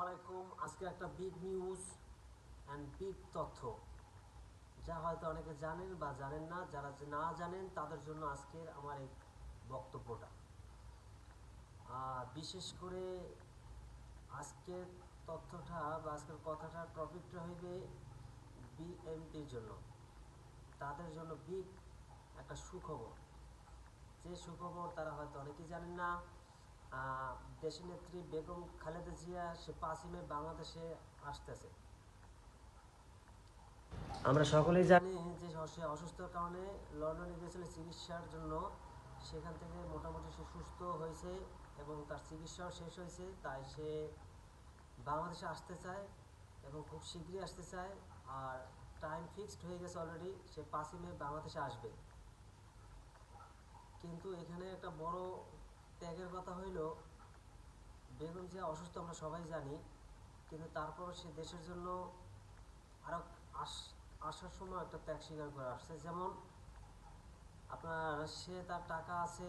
আলাইকুম। আজকে একটা বিগ নিউজ অ্যান্ড বিগ তথ্য, যা হয়তো অনেকে জানেন বা জানেন না। যারা না জানেন তাদের জন্য আজকের আমার এই বক্তব্যটা। বিশেষ করে আজকের তথ্যটা বা আজকের কথাটা টপিকটা হইবে বিএনপির জন্য। তাদের জন্য বিগ একটা সুখবর। যে সুখবর তারা হয়তো অনেকেই জানেন না। দেশনেত্রী বেগম খালেদা জিয়া সে 5ই মে বাংলাদেশে আসতেছে। আমরা সকলেই জানি যে সে অসুস্থতার কারণে লন্ডনে গিয়েছিল চিকিৎসার জন্য। সেখান থেকে মোটামুটি সে সুস্থ হয়েছে এবং তার চিকিৎসাও শেষ হয়েছে। তাই সে বাংলাদেশে আসতে চায় এবং খুব শীঘ্রই আসতে চায়। আর টাইম ফিক্সড হয়ে গেছে অলরেডি, সে 5ই মে বাংলাদেশে আসবে। কিন্তু এখানে একটা বড় ত্যাগের কথা হইল, বেগম জিয়া অসুস্থ আমরা সবাই জানি, কিন্তু তারপরও সে দেশের জন্য আরও আসার সময় একটা ত্যাগ স্বীকার করে আসছে। যেমন আপনার সে তার টাকা আছে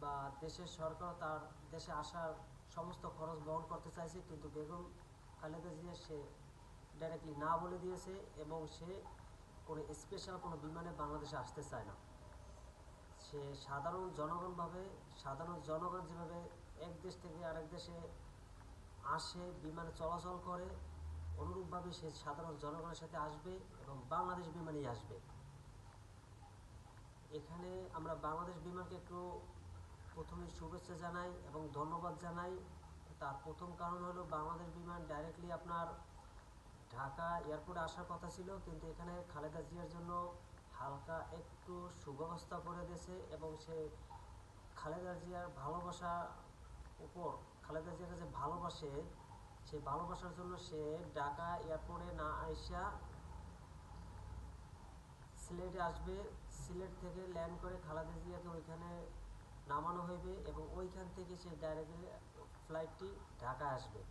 বা দেশের সরকার তার দেশে আসার সমস্ত খরচ বহন করতে চাইছে, কিন্তু বেগম খালেদা জিয়া সে ডাইরেক্টলি না বলে দিয়েছে এবং সে কোনো স্পেশাল কোনো বিমানে বাংলাদেশে আসতে চায় না। সে সাধারণ জনগণ যেভাবে এক দেশ থেকে আরেক দেশে আসে, বিমানে চলাচল করে, অনুরূপভাবে সে সাধারণ জনগণের সাথে আসবে এবং বাংলাদেশ বিমানেই আসবে। এখানে আমরা বাংলাদেশ বিমানকে একটু প্রথমে শুভেচ্ছা জানাই এবং ধন্যবাদ জানাই। তার প্রথম কারণ হলো বাংলাদেশ বিমান ডাইরেক্টলি আপনার ঢাকা এয়ারপোর্টে আসার কথা ছিল, কিন্তু এখানে খালেদা জিয়ার জন্য হালকা একটু সুব্যবস্থা করে দিয়েছে এবং সে খালেদা জিয়ার ভালোবাসার উপর, খালেদা জিয়াকে যে ভালোবাসে, সেই ভালোবাসার জন্য সে ঢাকা এয়ারপোর্টে না আইসা সিলেটে আসবে। সিলেট থেকে ল্যান্ড করে খালেদা জিয়াকে ওইখানে নামানো হইবে এবং ওইখান থেকে সে ডাইরেক্টলি ফ্লাইটটি ঢাকায় আসবে।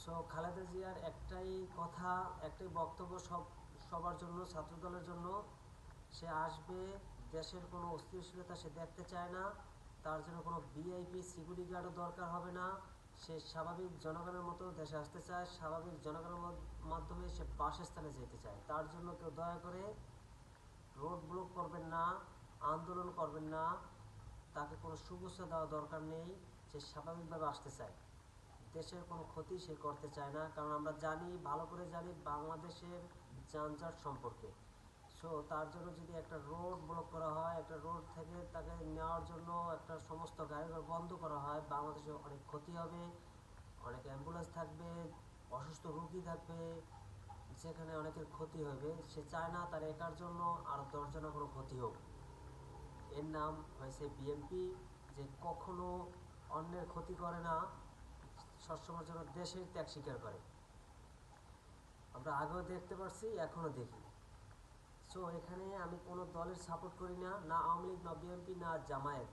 সো খালেদা জিয়ার একটাই কথা, একটাই বক্তব্য সবার জন্য, ছাত্রদলের জন্য, সে আসবে। দেশের কোনো অস্থিতিশীলতা সে দেখতে চায় না। তার জন্য কোনো ভিআইপি সিকিউরিটি গার্ডও দরকার হবে না। সে স্বাভাবিক জনগণের মতো দেশে আসতে চায়, স্বাভাবিক জনগণের মাধ্যমে সে বাসস্থানে যেতে চায়। তার জন্য কেউ দয়া করে রোড ব্লক করবেন না, আন্দোলন করবেন না। তাকে কোনো শুভেচ্ছা দেওয়া দরকার নেই। সে স্বাভাবিকভাবে আসতে চায়, দেশের কোনো ক্ষতি সে করতে চায় না। কারণ আমরা জানি, ভালো করে জানি বাংলাদেশের যানজট সম্পর্কে। সো তার জন্য যদি একটা রোড ব্লক করা হয়, একটা রোড থেকে তাকে নেওয়ার জন্য একটা সমস্ত গাড়িঘর বন্ধ করা হয়, বাংলাদেশে অনেক ক্ষতি হবে। অনেক অ্যাম্বুলেন্স থাকবে, অসুস্থ রোগী থাকবে, যেখানে অনেকের ক্ষতি হবে। সে চায় না তার একার জন্য আরও 10 জনের কোনো ক্ষতি হোক। এর নাম হয়েছে বিএনপি, যে কখনো অন্যের ক্ষতি করে না, সবসময়ের জন্য দেশের ত্যাগ স্বীকার করে। আমরা আগেও দেখতে পারছি, এখনও দেখি। সো এখানে আমি কোনো দলের সাপোর্ট করি না, না আওয়ামী লীগ, না বিএনপি, না জামায়াত।